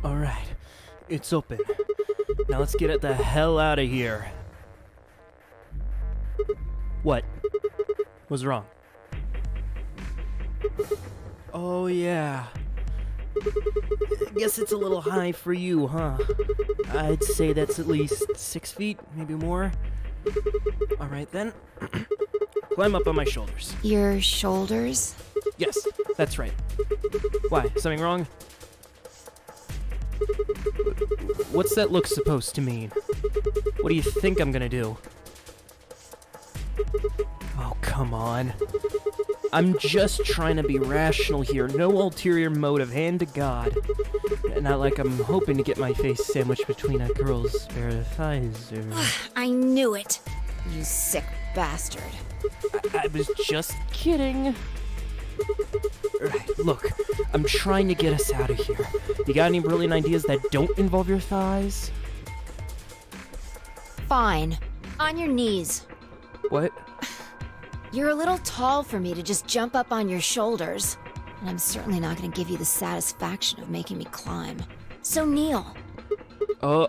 Alright, it's open. Now let's get the hell out of here. What? What's wrong? Oh yeah. Guess it's a little high for you, huh? I'd say that's at least 6 feet, maybe more. Alright then. Climb up on my shoulders. Your shoulders? Yes, that's right. Why? Something wrong? What's that look supposed to mean? What do you think I'm gonna do? Oh, come on. I'm just trying to be rational here. No ulterior motive, hand to God. Not like I'm hoping to get my face sandwiched between a girl's bare thighs or... I knew it! You sick bastard. I was just kidding. Right, look, I'm trying to get us out of here. You got any brilliant ideas that don't involve your thighs? Fine. On your knees. What? You're a little tall for me to just jump up on your shoulders. And I'm certainly not going to give you the satisfaction of making me climb. So kneel. Oh,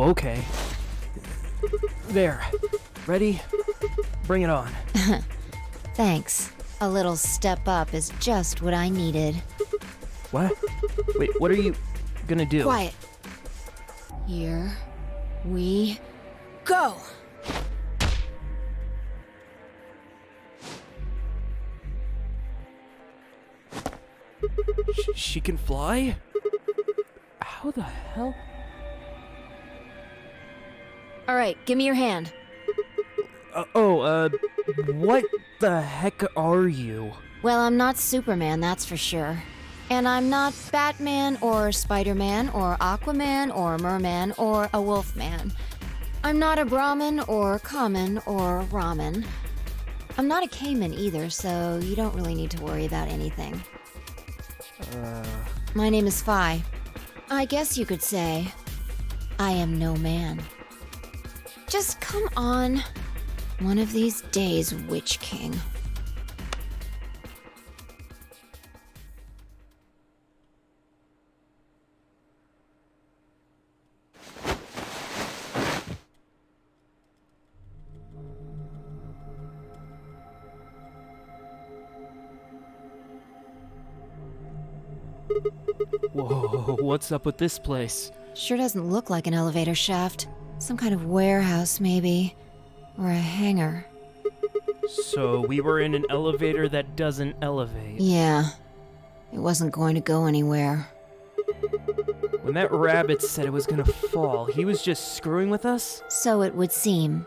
okay. There. Ready? Bring it on. Thanks. A little step up is just what I needed. What? Wait, what are you gonna do? Quiet. Here we go! She can fly? How the hell? Alright, give me your hand. What the heck are you? Well, I'm not Superman, that's for sure. And I'm not Batman, or Spider-Man, or Aquaman, or Merman, or a Wolfman. I'm not a Brahmin, or Common, or Ramen. I'm not a Cayman either, so you don't really need to worry about anything. My name is Phi. I guess you could say, I am no man. Just come on. One of these days, Witch King. Whoa, what's up with this place? Sure doesn't look like an elevator shaft. Some kind of warehouse, maybe. Or a hangar. So we were in an elevator that doesn't elevate. Yeah. It wasn't going to go anywhere. When that rabbit said it was gonna fall, he was just screwing with us? So it would seem.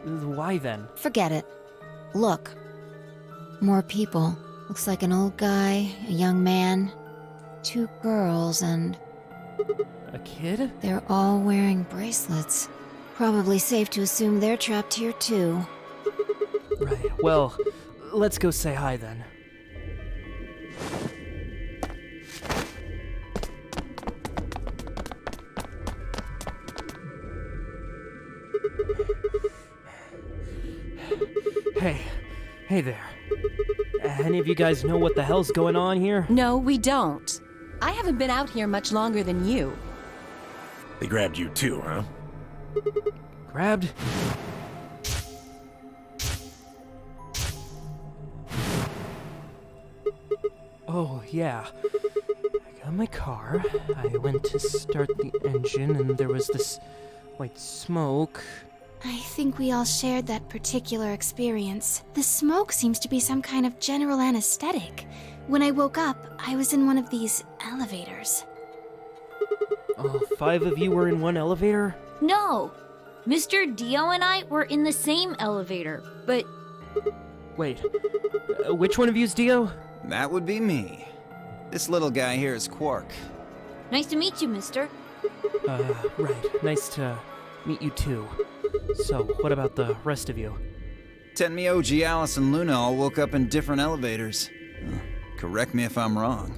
Why then? Forget it. Look. More people. Looks like an old guy, a young man, 2 girls, and... A kid? They're all wearing bracelets. Probably safe to assume they're trapped here too. Right, well, let's go say hi then. Hey there. Any of you guys know what the hell's going on here? No, we don't. I haven't been out here much longer than you. They grabbed you too, huh? Grabbed? Oh, yeah. I got in my car, I went to start the engine, and there was this white smoke. I think we all shared that particular experience. The smoke seems to be some kind of general anesthetic. When I woke up, I was in one of these elevators. Oh, 5 of you were in one elevator? No! Mr. Dio and I were in the same elevator, but... Wait, which one of you's Dio? That would be me. This little guy here is Quark. Nice to meet you, mister. Right. Nice to meet you too. So, what about the rest of you? Tenmyoji, Alice, and Luna all woke up in different elevators. Correct me if I'm wrong.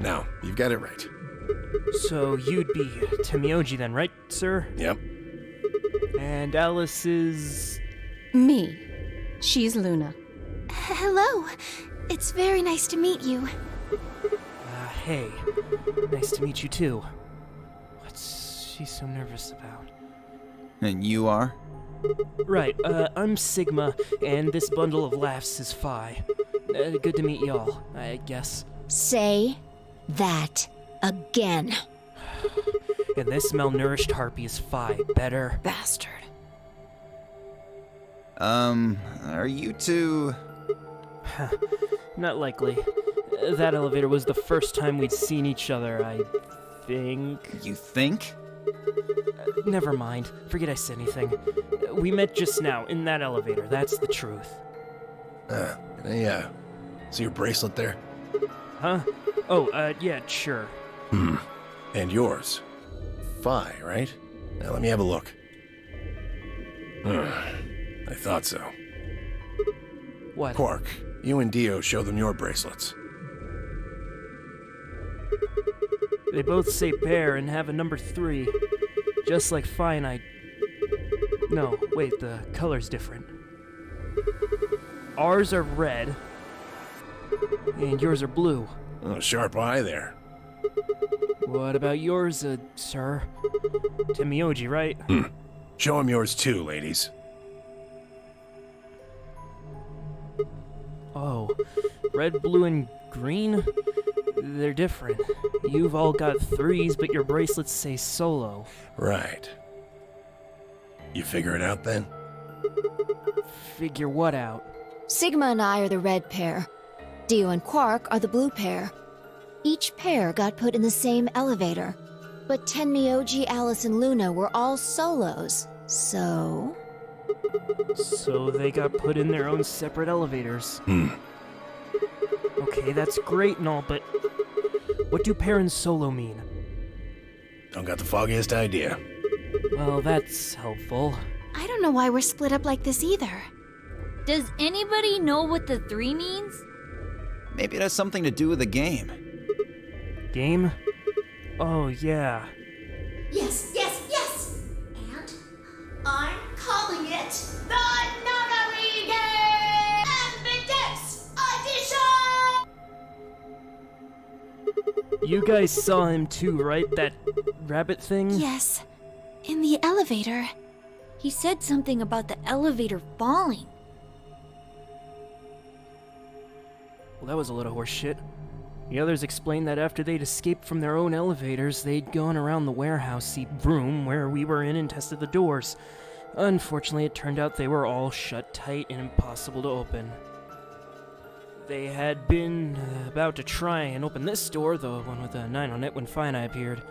No, you've got it right. So, you'd be Tenmyoji then, right, sir? Yep. And Alice is... Me. She's Luna. Hello. It's very nice to meet you. Hey. Nice to meet you too. What's she so nervous about? And you are? Right, I'm Sigma, and this bundle of laughs is Phi. Good to meet y'all, I guess. Say that again. And this malnourished harpy is Phi. Better. Bastard. Are you two... Not likely. That elevator was the first time we'd seen each other, I think. You think? Never mind. Forget I said anything. We met just now, in that elevator. That's the truth. See your bracelet there? Huh? Oh, yeah, sure. And yours. Phi, right? Now let me have a look. I thought so. What? Quark, you and Dio show them your bracelets. They both say pair and have a number 3. Just like Phi and I... No, wait, the color's different. Ours are red, and yours are blue. Oh, sharp eye there. What about yours, sir? Temioji, right? Show him yours too, ladies. Oh, red, blue, and green? They're different. You've all got 3s, but your bracelets say solo. Right. You figure it out then? Figure what out? Sigma and I are the red pair. Dio and Quark are the blue pair. Each pair got put in the same elevator. But Tenmyoji, Alice, and Luna were all solos. So they got put in their own separate elevators. Okay, that's great and all, but what do pair and solo mean? Don't got the foggiest idea. Well, that's helpful. I don't know why we're split up like this either. Does anybody know what the 3 means? Maybe it has something to do with the game. Game? Oh, yeah. Yes, yes, yes! And I'm calling it the Nonary Game! Ambidextrous Audition! You guys saw him too, right? That rabbit thing? Yes. In the elevator. He said something about the elevator falling. Well, that was a little horse shit. The others explained that after they'd escaped from their own elevators, they'd gone around the warehouse-y room where we were in and tested the doors. Unfortunately, it turned out they were all shut tight and impossible to open. They had been about to try and open this door, the one with a 9 on it, when Phi and I appeared.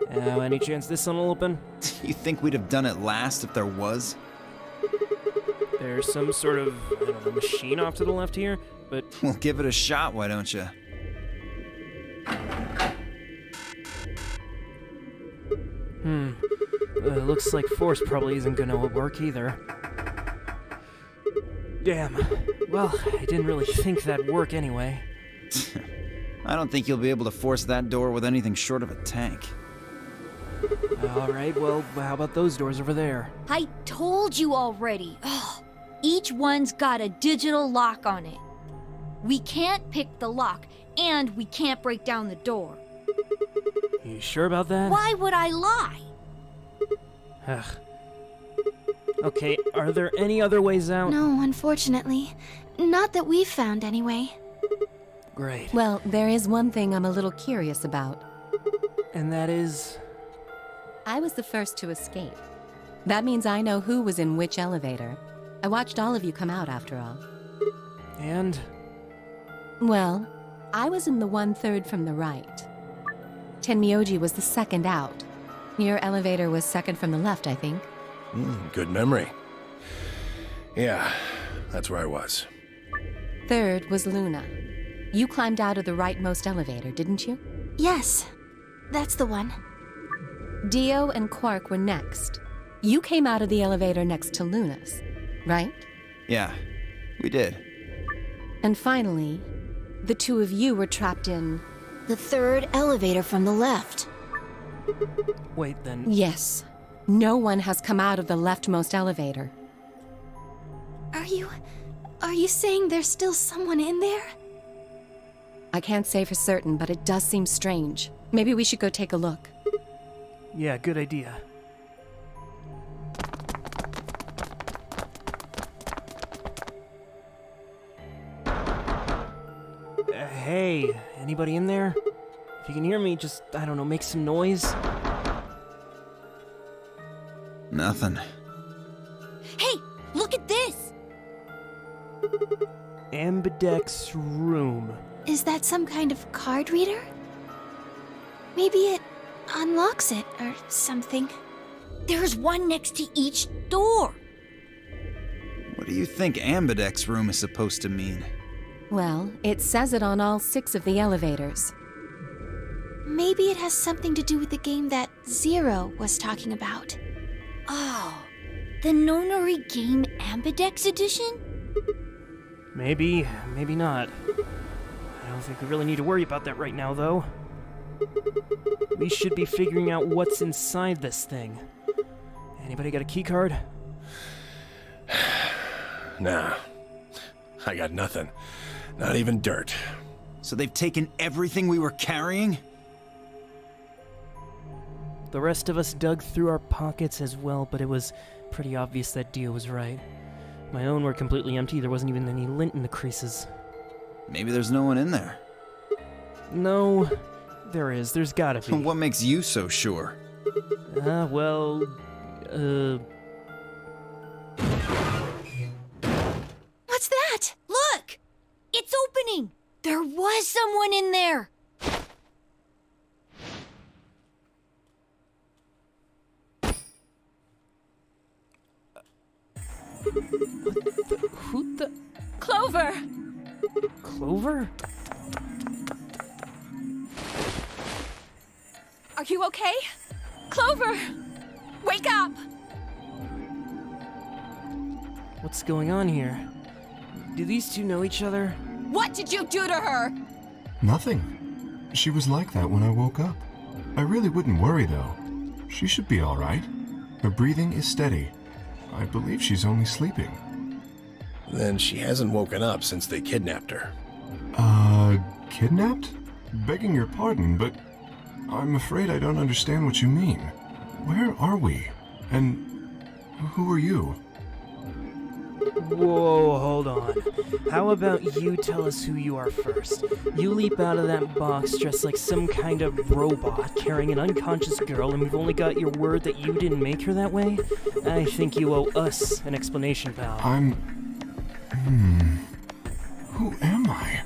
Any chance this one will open? You think we'd have done it last if there was? There's some sort of, I don't know, machine off to the left here, but... Well, give it a shot, why don't you? Looks like force probably isn't gonna work either. Damn. Well, I didn't really think that'd work anyway. I don't think you'll be able to force that door with anything short of a tank. Alright, well, how about those doors over there? I told you already. Ugh. Each one's got a digital lock on it. We can't pick the lock, and we can't break down the door. You sure about that? Why would I lie? Ugh. Okay, are there any other ways out? No, unfortunately. Not that we've found, anyway. Great. Well, there is one thing I'm a little curious about. And that is... I was the first to escape. That means I know who was in which elevator. I watched all of you come out, after all. And? Well, I was in the 1/3 from the right. Tenmyoji was the second out. Your elevator was second from the left, I think. Good memory. Yeah, that's where I was. Third was Luna. You climbed out of the rightmost elevator, didn't you? Yes, that's the one. Dio and Quark were next. You came out of the elevator next to Luna's, right? Yeah, we did. And finally, the two of you were trapped in... the 3rd elevator from the left. Wait, then... Yes. No one has come out of the leftmost elevator. Are you saying there's still someone in there? I can't say for certain, but it does seem strange. Maybe we should go take a look. Yeah, good idea. Hey, anybody in there? If you can hear me, just, I don't know, make some noise. Nothing. Hey, look at this! Ambidex's room. Is that some kind of card reader? Maybe it unlocks it or something. There's one next to each door. What do you think Ambidex room is supposed to mean? Well, it says it on all 6 of the elevators. Maybe it has something to do with the game that Zero was talking about. Oh, the Nonary Game Ambidex edition? Maybe, maybe not. I don't think we really need to worry about that right now, though. We should be figuring out what's inside this thing. Anybody got a keycard? Nah. I got nothing. Not even dirt. So they've taken everything we were carrying? The rest of us dug through our pockets as well, but it was pretty obvious that Dio was right. My own were completely empty. There wasn't even any lint in the creases. Maybe there's no one in there. No, there is. There's gotta be. What makes you so sure? What's that? Look! It's opening! There was someone in there! Who the... Clover! Clover? Are you okay? Clover! Wake up! What's going on here? Do these two know each other? What did you do to her? Nothing. She was like that when I woke up. I really wouldn't worry, though. She should be all right. Her breathing is steady. I believe she's only sleeping. Then she hasn't woken up since they kidnapped her. Kidnapped? Begging your pardon, but I'm afraid I don't understand what you mean. Where are we? And who are you? Whoa, hold on. How about you tell us who you are first? You leap out of that box dressed like some kind of robot carrying an unconscious girl, and we've only got your word that you didn't make her that way? I think you owe us an explanation, pal. Who am I?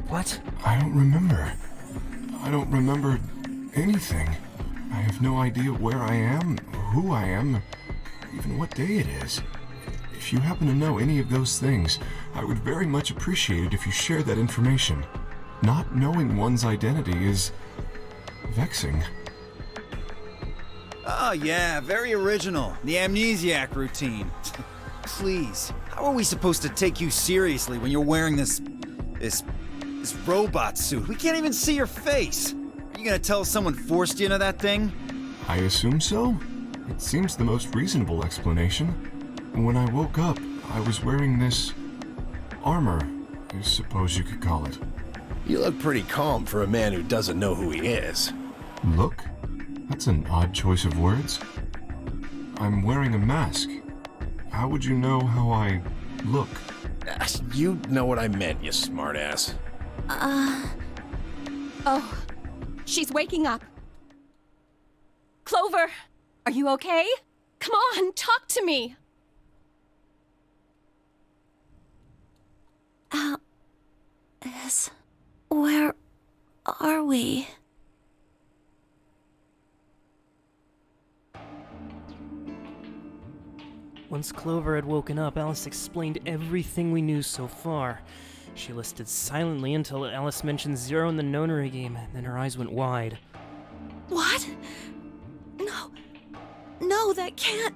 What? I don't remember. I don't remember anything. I have no idea where I am, who I am, even what day it is. If you happen to know any of those things, I would very much appreciate it if you shared that information. Not knowing one's identity is vexing. Oh yeah, very original. The amnesiac routine. Please, how are we supposed to take you seriously when you're wearing this robot suit? We can't even see your face. Are you gonna tell us someone forced you into that thing? I assume so. It seems the most reasonable explanation. When I woke up, I was wearing this armor, I suppose you could call it. You look pretty calm for a man who doesn't know who he is. Look? That's an odd choice of words. I'm wearing a mask. How would you know how I look? You know what I meant, you smartass. Oh, she's waking up. Clover, are you okay? Come on, talk to me. Alice, where are we? Once Clover had woken up, Alice explained everything we knew so far. She listened silently until Alice mentioned Zero in the Nonary Game, then her eyes went wide. What? No, that can't.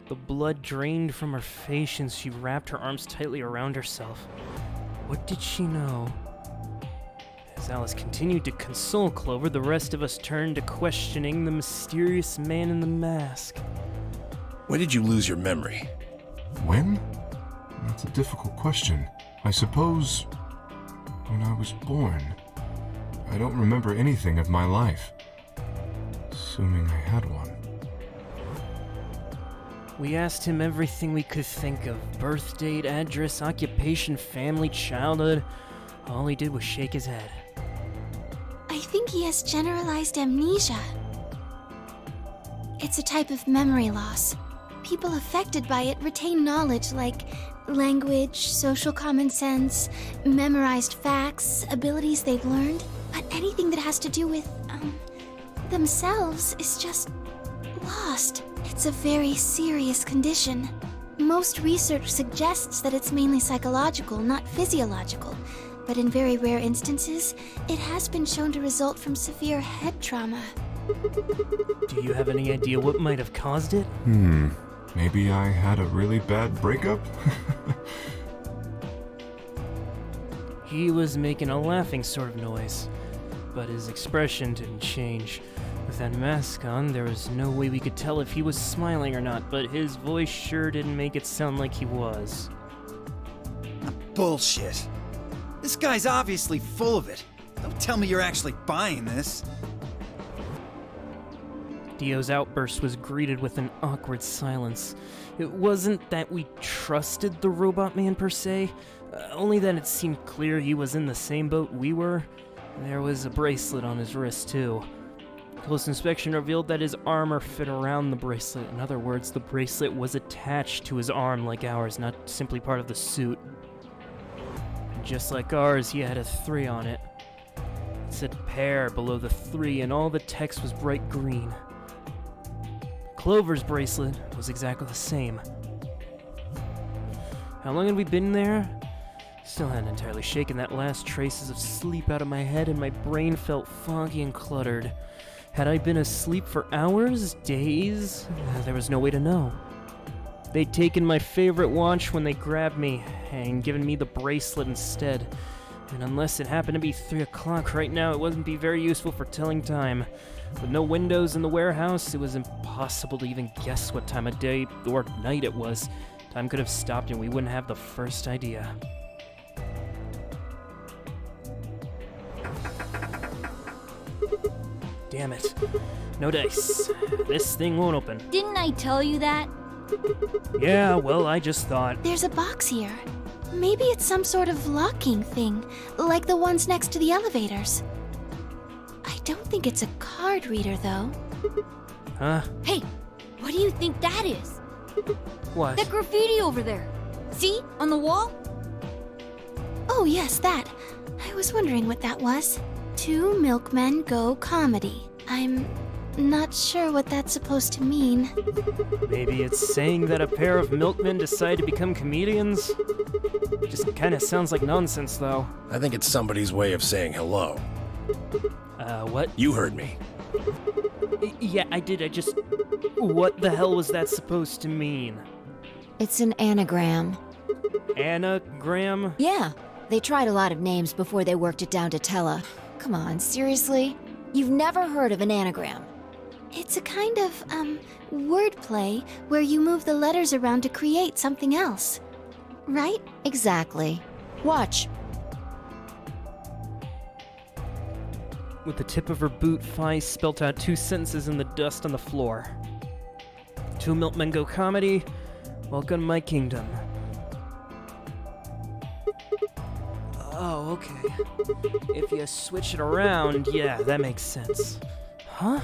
The blood drained from her face and she wrapped her arms tightly around herself. What did she know? As Alice continued to console Clover, the rest of us turned to questioning the mysterious man in the mask. When did you lose your memory? When? That's a difficult question. I suppose when I was born, I don't remember anything of my life. Assuming I had one. We asked him everything we could think of. Birth date, address, occupation, family, childhood. All he did was shake his head. I think he has generalized amnesia. It's a type of memory loss. People affected by it retain knowledge like language, social common sense, memorized facts, abilities they've learned, but anything that has to do with, themselves is just lost. It's a very serious condition. Most research suggests that it's mainly psychological, not physiological, but in very rare instances, it has been shown to result from severe head trauma. Do you have any idea what might have caused it? Maybe I had a really bad breakup? He was making a laughing sort of noise, but his expression didn't change. With that mask on, there was no way we could tell if he was smiling or not, but his voice sure didn't make it sound like he was. Bullshit. This guy's obviously full of it. Don't tell me you're actually buying this. Dio's outburst was greeted with an awkward silence. It wasn't that we trusted the robot man per se, only that it seemed clear he was in the same boat we were. There was a bracelet on his wrist too. Close inspection revealed that his armor fit around the bracelet. In other words, the bracelet was attached to his arm like ours, not simply part of the suit. And just like ours, he had a 3 on it. It said pair below the 3, and all the text was bright green. Clover's bracelet was exactly the same. How long had we been there? Still hadn't entirely shaken that last traces of sleep out of my head, and my brain felt foggy and cluttered. Had I been asleep for hours? Days? There was no way to know. They'd taken my favorite watch when they grabbed me, and given me the bracelet instead. And unless it happened to be 3 o'clock right now, it wouldn't be very useful for telling time. With no windows in the warehouse, it was impossible to even guess what time of day or night it was. Time could have stopped and we wouldn't have the first idea. Damn it. No dice. This thing won't open. Didn't I tell you that? Yeah, well, I just thought. There's a box here. Maybe it's some sort of locking thing, like the ones next to the elevators. I don't think it's a card reader, though. Huh? Hey, what do you think that is? What? That graffiti over there. See? On the wall? Oh, yes, that. I was wondering what that was. 2 milkmen go comedy. I'm not sure what that's supposed to mean. Maybe it's saying that a pair of milkmen decide to become comedians? Just kinda sounds like nonsense, though. I think it's somebody's way of saying hello. What? You heard me. Yeah, I did. What the hell was that supposed to mean? It's an anagram. Anagram? Yeah, they tried a lot of names before they worked it down to Tella. Come on, seriously? You've never heard of an anagram? It's a kind of, wordplay where you move the letters around to create something else. Right? Exactly. Watch. With the tip of her boot, Fi spelt out 2 sentences in the dust on the floor. 2 milkmen go comedy. Welcome to my kingdom. Oh, okay. If you switch it around, yeah, that makes sense. Huh?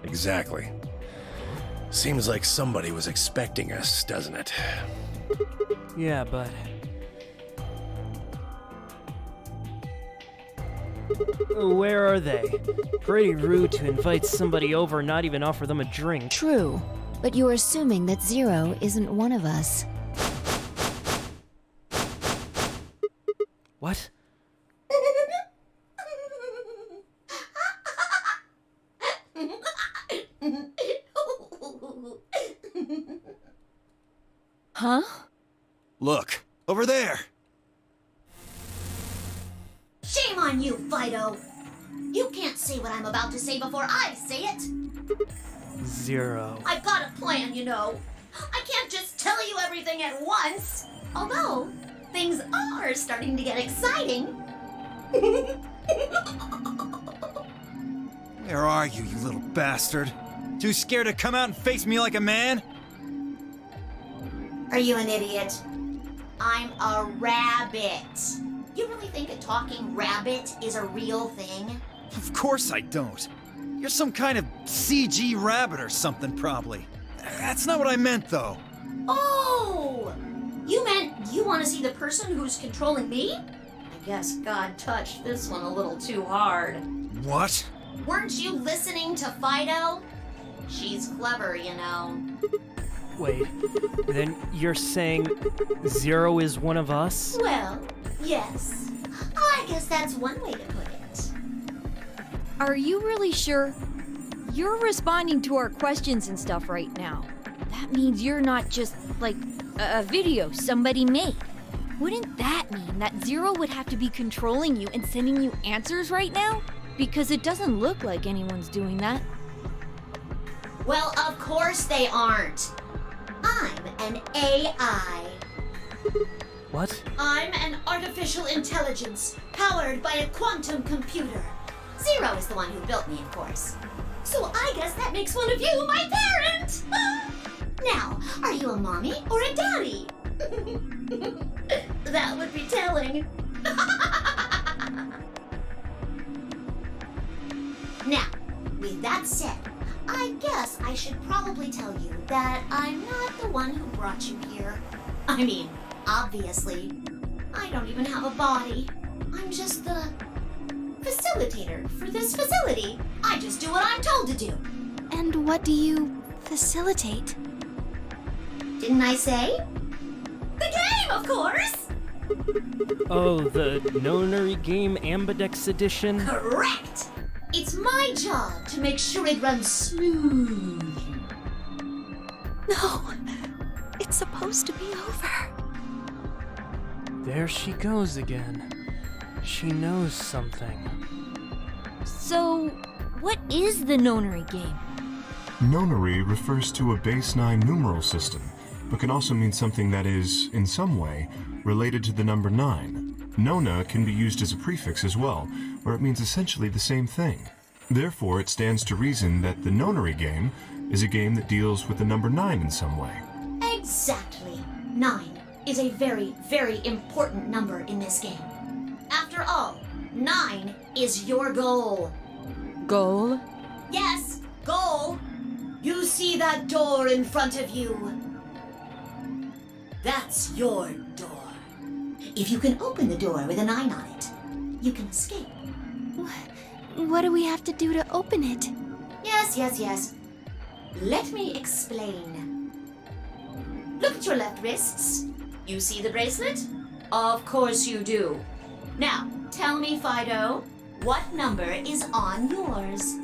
Exactly. Seems like somebody was expecting us, doesn't it? Yeah, but... Where are they? Pretty rude to invite somebody over and not even offer them a drink. True, but you're assuming that Zero isn't one of us. What? Huh? Look, over there. Shame on you, Fido. You can't say what I'm about to say before I say it. Zero. I've got a plan, you know. I can't just tell you everything at once. Although, things are starting to get exciting. Where are you, you little bastard? Too scared to come out and face me like a man? Are you an idiot? I'm a rabbit. You really think a talking rabbit is a real thing? Of course I don't. You're some kind of CG rabbit or something, probably. That's not what I meant, though. Oh! You meant you want to see the person who's controlling me? I guess God touched this one a little too hard. What? Weren't you listening to Fido? She's clever, you know. Wait, then you're saying Zero is one of us? Well, yes. I guess that's one way to put it. Are you really sure? You're responding to our questions and stuff right now. That means you're not just, like, a video somebody made. Wouldn't that mean that Zero would have to be controlling you and sending you answers right now? Because it doesn't look like anyone's doing that. Well, of course they aren't. I'm an AI. What? I'm an artificial intelligence powered by a quantum computer. Zero is the one who built me, of course. So I guess that makes one of you my parent! Now, are you a mommy or a daddy? That would be telling. Now, with that said, I guess I should probably tell you that I'm not the one who brought you here. I mean, obviously, I don't even have a body. I'm just the facilitator for this facility. I just do what I'm told to do. And what do you facilitate? Didn't I say? The game, of course! Oh, the Nonary Game Ambidex Edition? Correct! It's my job to make sure it runs smooth. No, it's supposed to be over. There she goes again. She knows something. So, what is the Nonary Game? Nonary refers to a base 9 numeral system, but can also mean something that is, in some way, related to the number 9. Nona can be used as a prefix as well, where it means essentially the same thing. Therefore, it stands to reason that the Nonary Game is a game that deals with the number 9 in some way. Exactly. 9 is a very, very important number in this game. After all, 9 is your goal. Goal? Yes, goal. You see that door in front of you? That's your door. If you can open the door with a 9 on it, you can escape. What do we have to do to open it? Yes. Let me explain. Look at your left wrists. You see the bracelet? Of course you do. Now, tell me, Fido, what number is on yours?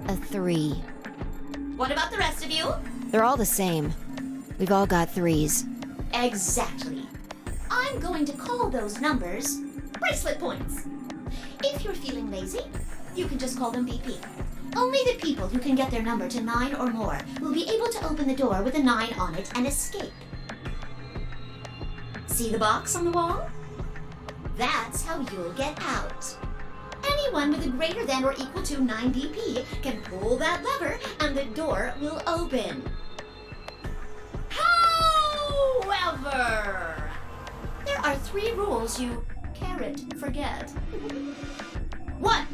A 3. What about the rest of you? They're all the same. We've all got 3s. Exactly. I'm going to call those numbers bracelet points. If you're feeling lazy, you can just call them BP. Only the people who can get their number to 9 or more will be able to open the door with a 9 on it and escape. See the box on the wall? That's how you'll get out. Anyone with a greater than or equal to 9 DP can pull that lever and the door will open. However, there are 3 rules you forget. 1.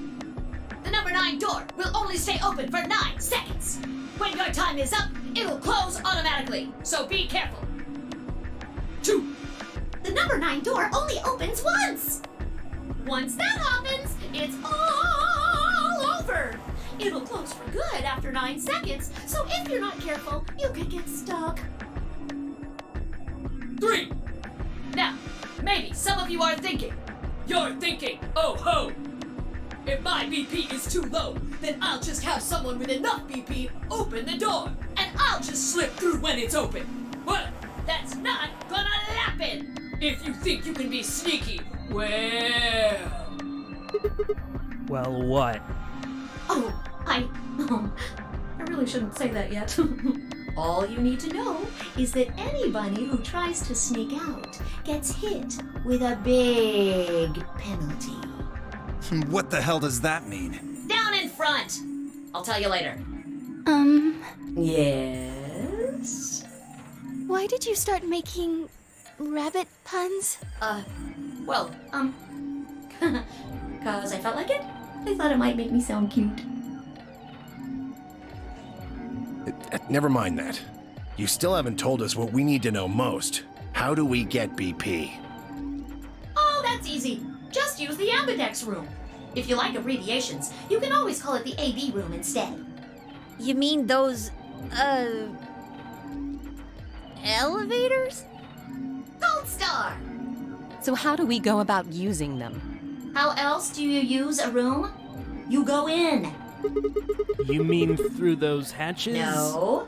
The number 9 door will only stay open for 9 seconds. When your time is up, it'll close automatically, so be careful. 2. The number 9 door only opens once. Once that happens, it's all over. It'll close for good after 9 seconds, so if you're not careful, you could get stuck. 3. Now, maybe some of you are thinking, you're thinking, oh ho! If my BP is too low, then I'll just have someone with enough BP open the door, and I'll just slip through when it's open. Well, that's not gonna happen! If you think you can be sneaky, well... Well, what? I really shouldn't say that yet. All you need to know is that anybody who tries to sneak out gets hit with a big penalty. What the hell does that mean? Down in front! I'll tell you later. Yes? Why did you start making rabbit puns? Well, cause I felt like it. I thought it might make me sound cute. Never mind that. You still haven't told us what we need to know most. How do we get BP? Oh, that's easy. Just use the ambidex room. If you like abbreviations, you can always call it the AB room instead. You mean those, elevators? Gold star! So how do we go about using them? How else do you use a room? You go in. You mean through those hatches? No.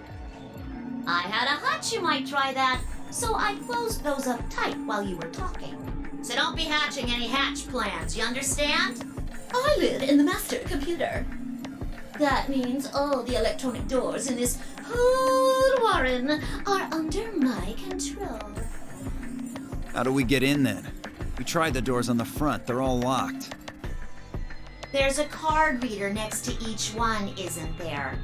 I had a hunch you might try that, so I closed those up tight while you were talking. So don't be hatching any hatch plans, you understand? I live in the master computer. That means all the electronic doors in this whole warren are under my control. How do we get in then? We tried the doors on the front. They're all locked. There's a card reader next to each one, isn't there?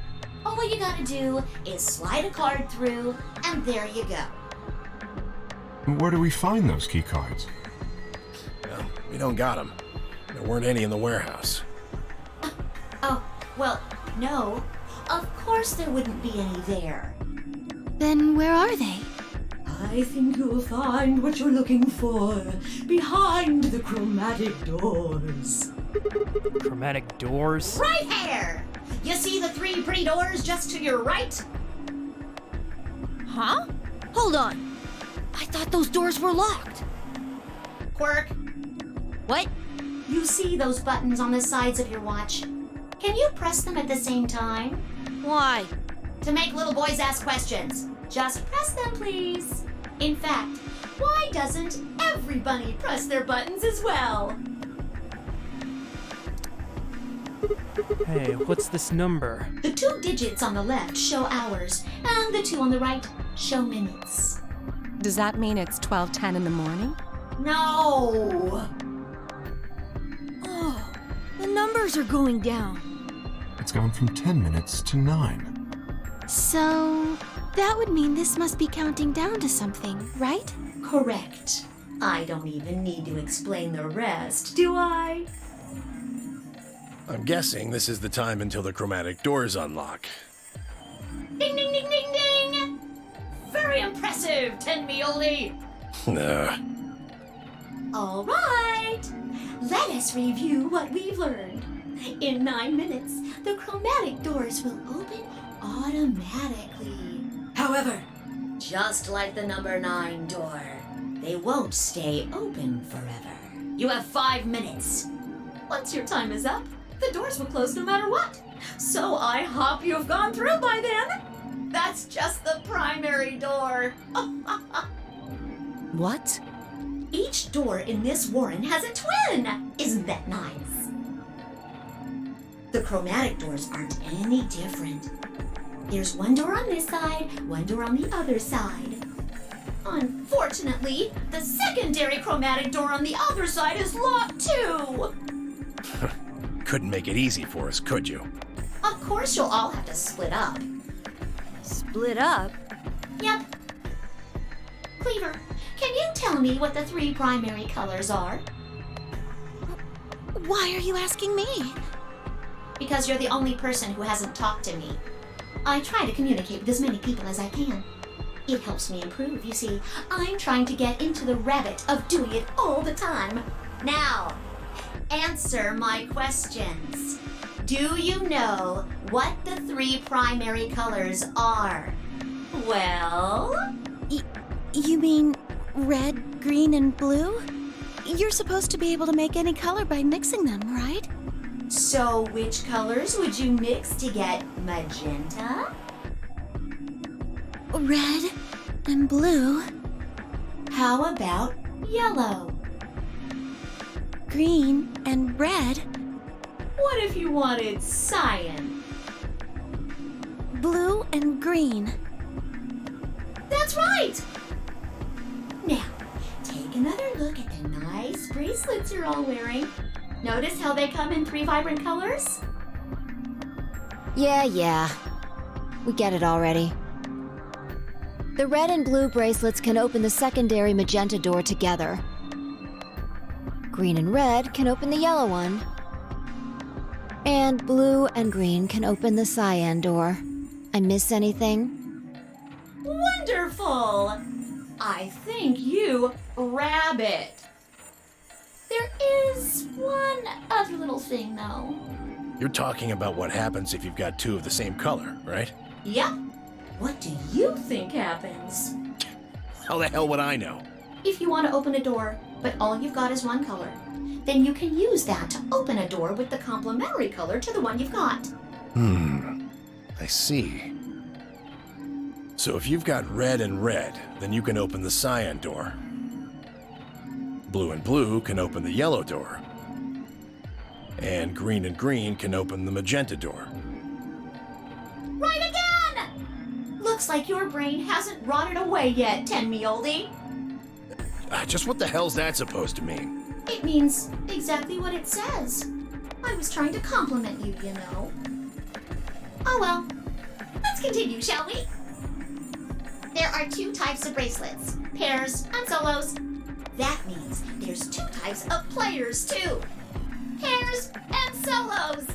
All you gotta do is slide a card through, and there you go. Where do we find those key cards? Well, we don't got them. There weren't any in the warehouse. Oh, well, no. Of course there wouldn't be any there. Then where are they? I think you'll find what you're looking for behind the chromatic doors. Chromatic doors? Right here! You see the three pretty doors just to your right? Huh? Hold on. I thought those doors were locked. Quirk, What? you see those buttons on the sides of your watch? Can you press them at the same time? Why? To make little boys ask questions. Just press them, please. In fact, why doesn't everybody press their buttons as well? Hey, what's this number? The 2 digits on the left show hours, and the 2 on the right show minutes. Does that mean it's 12:10 in the morning? No! Oh, the numbers are going down. It's gone from 10 minutes to 9. So, that would mean this must be counting down to something, right? Correct. I don't even need to explain the rest, do I? I'm guessing this is the time until the chromatic doors unlock. Ding, ding, ding, ding, ding! Very impressive, Tenmioli! All right, let us review what we've learned. In 9 minutes, the chromatic doors will open automatically. However, just like the number 9 door, they won't stay open forever. You have 5 minutes. Once your time is up, the doors will close no matter what. So I hope you've gone through by then. That's just the primary door. What? Each door in this warren has a twin. Isn't that nice? The chromatic doors aren't any different. There's one door on this side, one door on the other side. Unfortunately, the secondary chromatic door on the other side is locked too. Couldn't make it easy for us, could you? Of course you'll all have to split up. Split up? Yep. Cleaver, can you tell me what the 3 primary colors are? Why are you asking me? Because you're the only person who hasn't talked to me. I try to communicate with as many people as I can. It helps me improve, you see. I'm trying to get into the rabbit of doing it all the time. Now, answer my questions. Do you know what the 3 primary colors are? Well? You mean red, green, and blue? You're supposed to be able to make any color by mixing them, right? So which colors would you mix to get magenta? Red and blue, How about yellow? green and red, What if you wanted cyan? blue and green. Now, take another look at the nice bracelets you're all wearing. Notice how they come in 3 vibrant colors? Yeah. We get it already. The red and blue bracelets can open the secondary magenta door together. Green and red can open the yellow one. And blue and green can open the cyan door. I miss anything? Wonderful! I think you rabbit. There is one other little thing, though. You're talking about what happens if you've got 2 of the same color, right? Yep. What do you think happens? How the hell would I know? If you want to open a door, but all you've got is one color, then you can use that to open a door with the complementary color to the one you've got. I see. So if you've got red and red, then you can open the cyan door. Blue and blue can open the yellow door. And green can open the magenta door. Right again! Looks like your brain hasn't rotted away yet, Tenmioldi. Just what the hell's that supposed to mean? It means exactly what it says. I was trying to compliment you, you know. Oh well. Let's continue, shall we? There are 2 types of bracelets, pairs and solos. That means there's 2 types of players, too. Pairs and solos.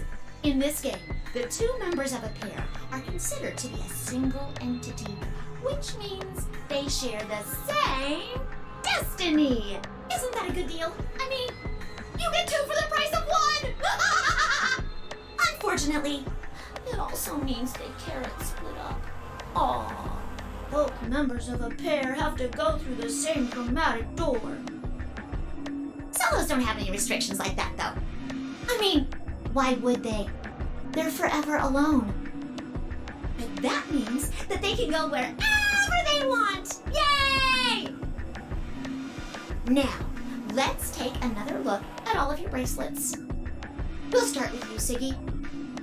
In this game, the 2 members of a pair are considered to be a single entity, which means they share the same destiny. Isn't that a good deal? I mean, you get 2 for the price of 1! Unfortunately, it also means they can't split up. Aww. Both members of a pair have to go through the same chromatic door. Solos don't have any restrictions like that, though. I mean, why would they? They're forever alone. But that means that they can go wherever they want! Yay! Now, let's take another look at all of your bracelets. We'll start with you, Siggy.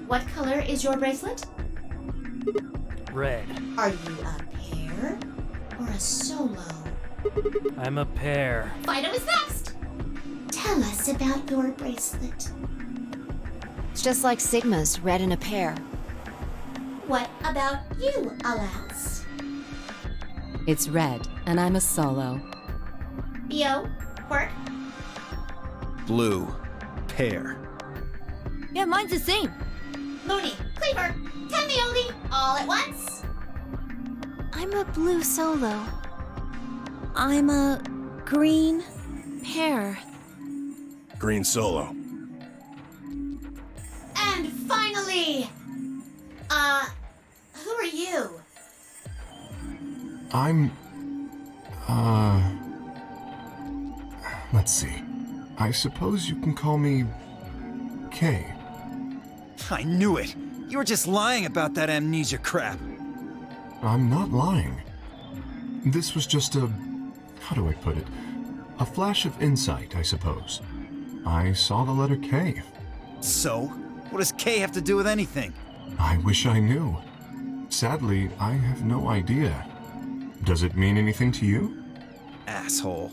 What color is your bracelet? Red. Are you a pair or a solo? I'm a pair. Fido is next. Tell us about your bracelet. It's just like Sigma's, red in a pair. What about you, Alas? It's red, and I'm a solo. Bio, Quirk? Blue. Pair. Yeah, mine's the same. Mooney, Cleaver, Tenmioldi, all at once? I'm a blue solo. I'm a green pair. Green solo. And finally, who are you? I'm... Let's see. I suppose you can call me... Kay. I knew it. You were just lying about that amnesia crap. I'm not lying. This was just a... how do I put it? A flash of insight, I suppose. I saw the letter K. So? What does K have to do with anything? I wish I knew. Sadly, I have no idea. Does it mean anything to you? Asshole.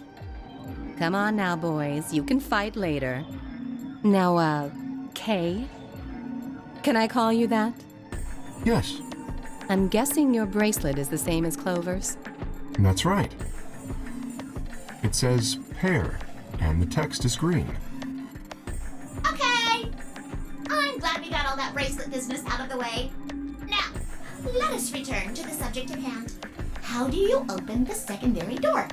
Come on now, boys. You can fight later. Now, Kay? Can I call you that? Yes, I'm guessing your bracelet is the same as Clover's. that's right. It says pair, and the text is green. Okay. I'm glad we got all that bracelet business out of the way. Now, let us return to the subject at hand. How do you open the secondary door?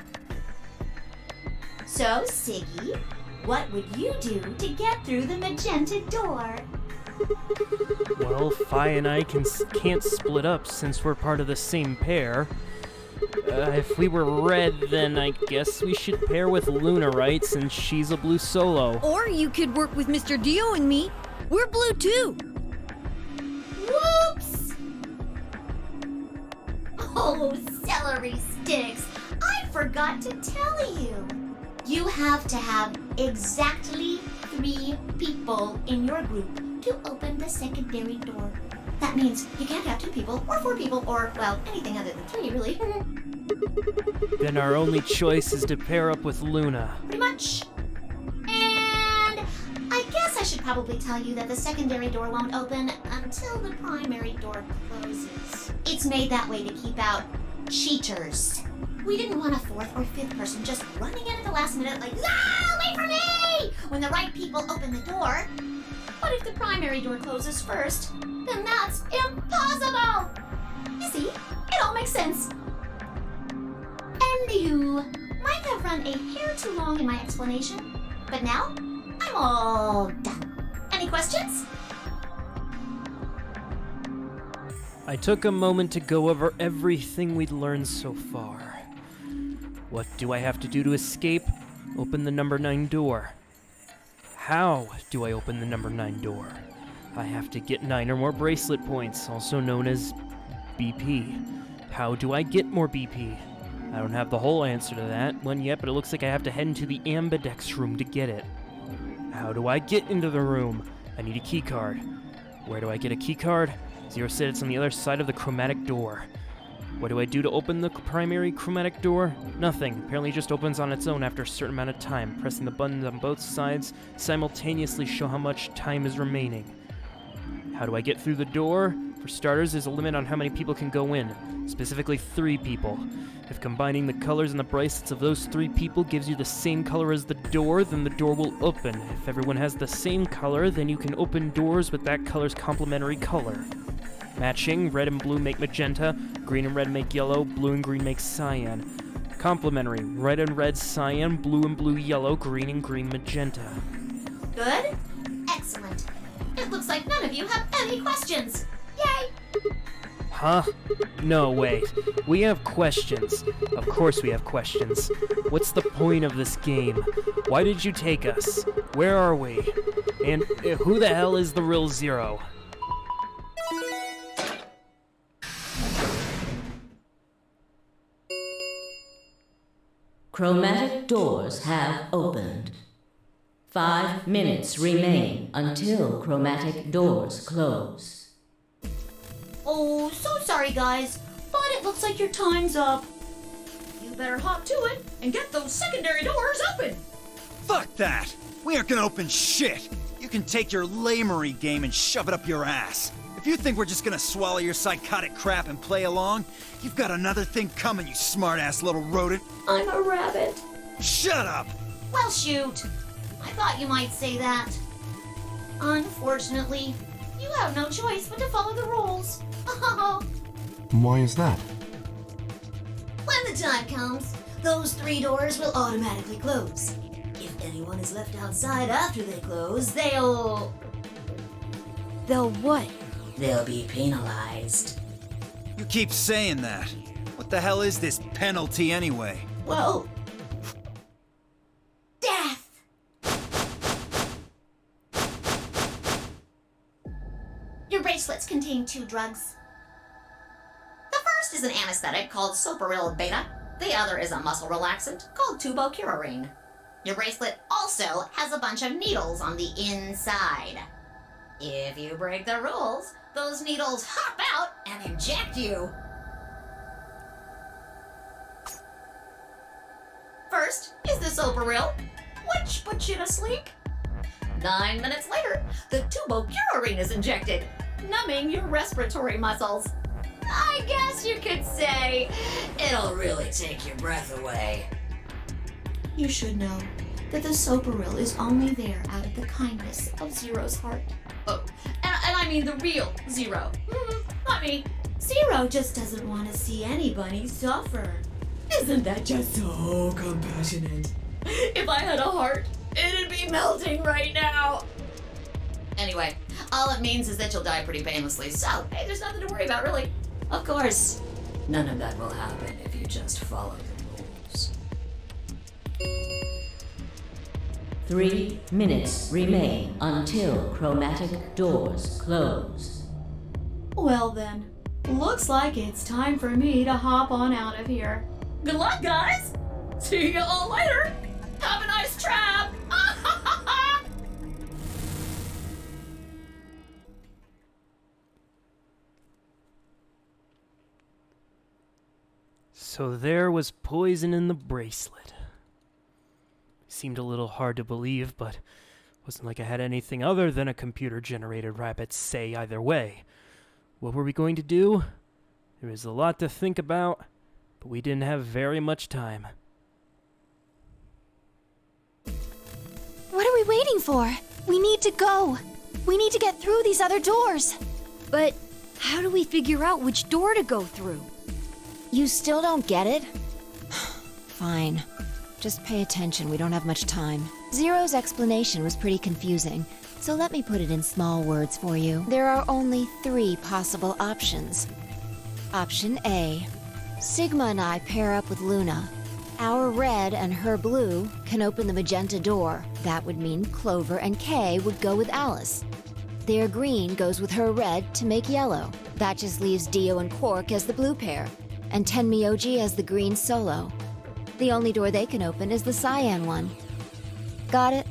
So, Siggy, what would you do to get through the magenta door? Well, Fi and I can't split up since we're part of the same pair. If we were red, then I guess we should pair with Luna, right, since she's a blue solo. Or you could work with Mr. Dio and me. We're blue too. Whoops! Oh, celery sticks! I forgot to tell you. You have to have exactly 3 people in your group to open the secondary door. That means you can't have 2 people, or 4 people, or, well, anything other than 3, really. Then our only choice is to pair up with Luna. Pretty much. And I guess I should probably tell you that the secondary door won't open until the primary door closes. It's made that way to keep out cheaters. We didn't want a 4th or 5th person just running in at the last minute like, ah, wait for me! When the right people open the door. But if the primary door closes first, then that's impossible! You see, it all makes sense. And you might have run a hair too long in my explanation, but now I'm all done. Any questions? I took a moment to go over everything we'd learned so far. What do I have to do to escape? Open the number 9 door. How do I open the number 9 door? I have to get 9 or more bracelet points, also known as BP. How do I get more BP? I don't have the whole answer to that one yet, but it looks like I have to head into the ambidex room to get it. How do I get into the room? I need a key card. Where do I get a key card? Zero said it's on the other side of the chromatic door. What do I do to open the primary chromatic door? Nothing. Apparently it just opens on its own after a certain amount of time. Pressing the buttons on both sides simultaneously show how much time is remaining. How do I get through the door? For starters, there's a limit on how many people can go in, specifically 3 people. If combining the colors and the bracelets of those 3 people gives you the same color as the door, then the door will open. If everyone has the same color, then you can open doors with that color's complementary color. Matching, red and blue make magenta, green and red make yellow, blue and green make cyan. Complementary, red and red cyan, blue and blue yellow, green and green magenta. Good? Excellent. It looks like none of you have any questions. Yay! Huh? No, wait. We have questions. Of course we have questions. What's the point of this game? Why did you take us? Where are we? And who the hell is the real Zero? Chromatic doors have opened. 5 minutes remain until chromatic doors close. Oh, so sorry, guys, but it looks like your time's up. You better hop to it and get those secondary doors open. Fuck that! We aren't gonna open shit! You can take your lamery game and shove it up your ass. If you think we're just gonna swallow your psychotic crap and play along, you've got another thing coming, you smart-ass little rodent. I'm a rabbit. Shut up! Well, shoot. I thought you might say that. Unfortunately, you have no choice but to follow the rules. Why is that? When the time comes, those 3 doors will automatically close. If anyone is left outside after they close, they'll what? They'll be penalized. You keep saying that. What the hell is this penalty anyway? Well, death! Your bracelets contain 2 drugs. The first is an anesthetic called Soparil Beta. The other is a muscle relaxant called Tubocurarine. Your bracelet also has a bunch of needles on the inside. If you break the rules, those needles hop out and inject you. First is the Soparil, which puts you to sleep. 9 minutes later, the Tubocurarine is injected, numbing your respiratory muscles. I guess you could say it'll really take your breath away. You should know that the Soparil is only there out of the kindness of Zero's heart. Oh, and I mean the real Zero. Not me. Zero just doesn't want to see anybody suffer. Isn't that just so compassionate? If I had a heart, it'd be melting right now. Anyway, all it means is that you'll die pretty painlessly, so hey, there's nothing to worry about, really. Of course, none of that will happen if you just follow the rules. 3 minutes remain until chromatic doors close. Well then, looks like it's time for me to hop on out of here. Good luck, guys! See you all later! Have a nice trap! So there was poison in the bracelet. Seemed a little hard to believe, but wasn't like I had anything other than a computer-generated rabbit say either way. What were we going to do? There was a lot to think about, but we didn't have very much time. What are we waiting for? We need to go. We need to get through these other doors. But how do we figure out which door to go through? You still don't get it? Fine. Just pay attention, we don't have much time. Zero's explanation was pretty confusing, so let me put it in small words for you. There are only 3 possible options. Option A. Sigma and I pair up with Luna. Our red and her blue can open the magenta door. That would mean Clover and Kay would go with Alice. Their green goes with her red to make yellow. That just leaves Dio and Quark as the blue pair, and Tenmyoji as the green solo. The only door they can open is the cyan one. Got it?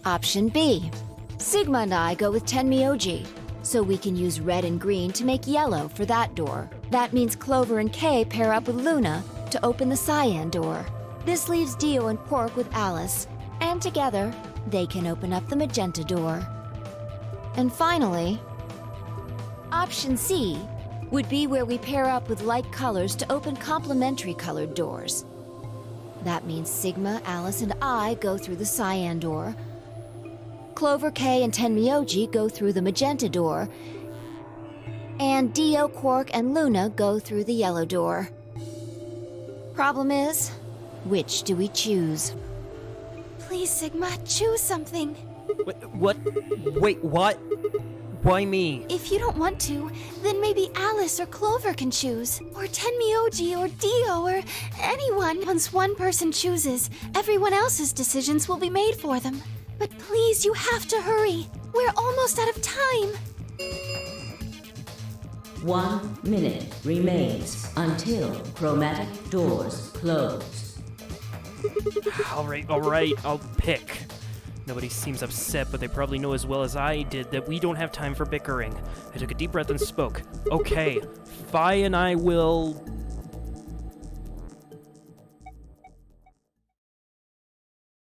Option B. Sigma and I go with Tenmyoji, so we can use red and green to make yellow for that door. That means Clover and Kay pair up with Luna to open the cyan door. This leaves Dio and Quark with Alice, and together, they can open up the magenta door. And finally, option C would be where we pair up with like colors to open complementary colored doors. That means Sigma, Alice, and I go through the cyan door. Clover, Kay, and Tenmyoji go through the magenta door. And Dio, Quark, and Luna go through the yellow door. Problem is, which do we choose? Please, Sigma, choose something. What? Wait, what? Why me? If you don't want to, then maybe Alice or Clover can choose. Or Tenmyoji or Dio or anyone. Once one person chooses, everyone else's decisions will be made for them. But please, you have to hurry. We're almost out of time. 1 minute remains until chromatic doors close. All right, I'll pick. Nobody seems upset, but they probably know as well as I did that we don't have time for bickering. I took a deep breath and spoke. Okay, Fi and I will